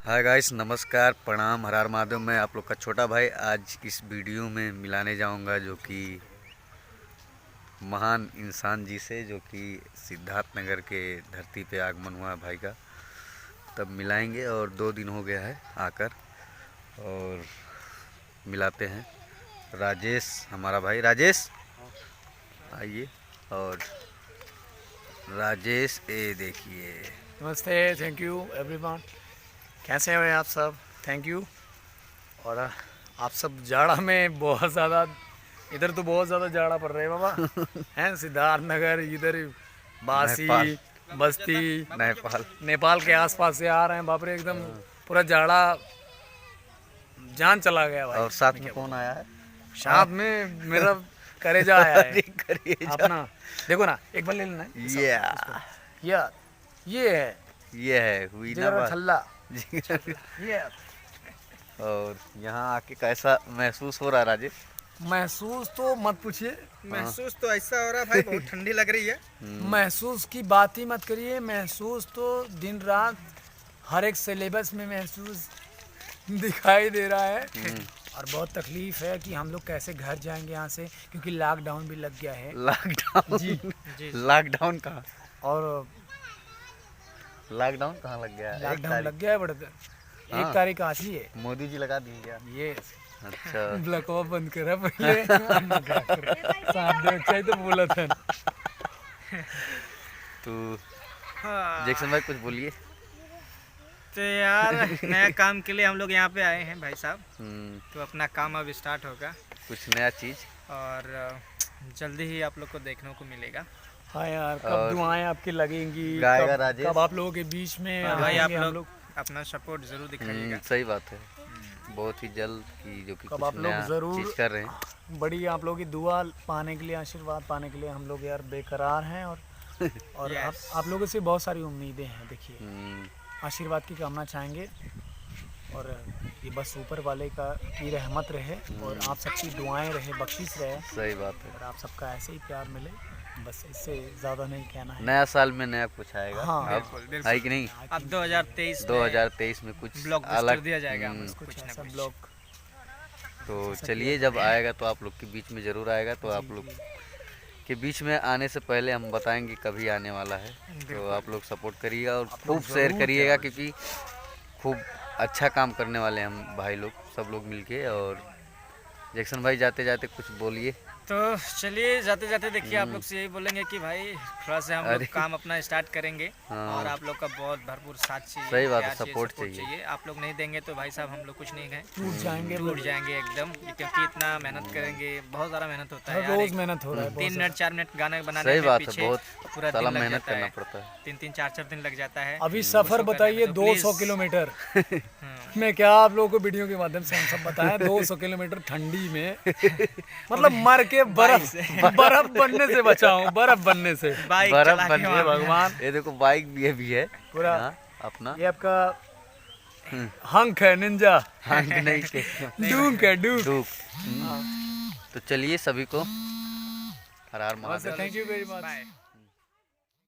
Hi guys, नमस्कार, प्रणाम, हर हर महादेव। मैं आप लोग का छोटा भाई आज इस वीडियो में मिलाने जाऊंगा जो कि महान इंसान जी से, जो कि सिद्धार्थ नगर के धरती पे आगमन हुआ है भाई का। तब मिलाएंगे और 2 दिन हो गया है आकर, और मिलाते हैं। राजेश, हमारा भाई राजेश आइए। और राजेश, ये देखिए। नमस्ते, थैंक यू एवरीवन। कैसे हैं आप सब? Thank you. और आप सब जाड़ा में बहुत ज़्यादा, इधर तो बहुत ज़्यादा जाड़ा पड़ रहा है बाबा। हैं सिद्धार्थ नगर, इधर बासी, नेपाल। बस्ती, नेपाल के आसपास से आ रहे हैं। बाप रे, एकदम पूरा जाड़ा जान चला गया भाई। और साथ में कौन आया है? साथ में मेरा करेजा आया है। करेजा। अपना देखो ना, एक बार ले लेना है। ये है हुई ना जिगर बात। ठल्ला। ये और यहाँ आके कैसा महसूस हो रहा है राजेश? महसूस तो मत पूछिए। महसूस तो ऐसा हो रहा है भाई, बहुत ठंडी लग रही है। महसूस की बात ही मत करिए। महसूस तो दिन रात हर एक सिलेबस में महसूस दिखाई दे रहा है। और बहुत तकलीफ है कि हम लोग कैसे घर जाएंगे यहाँ से, क्योंकि लॉकडाउन भी लग गया है। लॉकडाउन? जी। लॉकडाउन कहाँ? और लॉकडाउन कहाँ लग गया है? लॉकडाउन लग गया है बड़ा। 1 तारीख आज ही है। मोदी जी लगा दिए क्या? ये अच्छा। ब्लॉकवा बंद करा पहले। साहब ने अच्छा ही तो बोला था। तो जैक्सन भाई कुछ बोलिए। तो यार नया काम के लिए हम लोग यहाँ पे आए हैं भाई साहब। तो अपना काम अब स्टार्ट होगा, कुछ नया चीज, और जल्दी ही आप लोग को देखने को मिलेगा। हाँ यार, कब दुआएं आपकी लगेंगी, गाएगा राजेश। कब आप लोगों के बीच में भाई आप हम लोग अपना सपोर्ट जरूर दिखाइएगा। सही बात है। बहुत ही जल्द की जो कि कब कुछ आप लोग नया जरूर चीज कर रहे हैं। बड़ी आप लोगों की दुआ पाने के लिए, आशीर्वाद पाने के लिए हम लोग यार बेकरार हैं। और आप लोगों से बहुत सारी उम्मीदें हैं। देखिए, आशीर्वाद की कामना चाहेंगे, और ये बस ऊपर वाले की रहमत रहे और आप सबकी दुआएं रहे, बख्शिश रहे। सही बात है। और आप सबका ऐसे ही प्यार मिले, बस इससे ज़्यादा नहीं कहना है। नया साल में नया कुछ आएगा। हाँ, अब है कि नहीं? अब 2023 में कुछ ब्लॉक अलग दिया जाएगा। कुछ ना ऐसा कुछ। ब्लॉग। तो चलिए, जब आएगा तो आप लोग के बीच में ज़रूर आएगा। तो आप लोग के बीच में आने से पहले हम बताएंगे कभी आने वाला है। तो आप लोग सपोर्ट करिएगा और खूब शेयर करिएगा, क्योंकि खूब अच्छा काम करने वाले हैं हम भाई लोग, सब लोग मिलके। और जैक्सन भाई जाते जाते कुछ बोलिए। तो चलिए, जाते जाते देखिए, आप लोग से यही बोलेंगे कि भाई थोड़ा सा हम लोग काम अपना स्टार्ट करेंगे। और आप लोग का बहुत भरपूर साथ चाहिए। सही बात है, प्यार सपोर्ट चाहिए। आप लोग नहीं देंगे तो भाई साहब हम लोग कुछ नहीं गए, टूट जाएंगे एकदम। क्योंकि इतना मेहनत करेंगे, बहुत ज़्यादा मेहनत होता है। रोज मेहनत हो रहा है। 3 मिनट 4 मिनट गाना बनाने सही में बात है, पीछे बहुत पूरा साला दिन लग मेहनत जाता करना है। पड़ता है। 3-3 4-4 दिन लग जाता है। अभी सफर बताइए 200 किलोमीटर में। क्या आप लोगों को वीडियो के माध्यम से हम सब बताएं, 200 किलोमीटर ठंडी में, मतलब मर के बर्फ बनने से बचाऊं, बर्फ बनने से। बर्फ बनने भगवान। ये देखो, बाइक भी है पूरा अपना। ये आपका हंक है, निंजा। हंक नहीं के डूक है, डूक। तो चलिए, सभी को हर हर Mahadev. Thank you very much.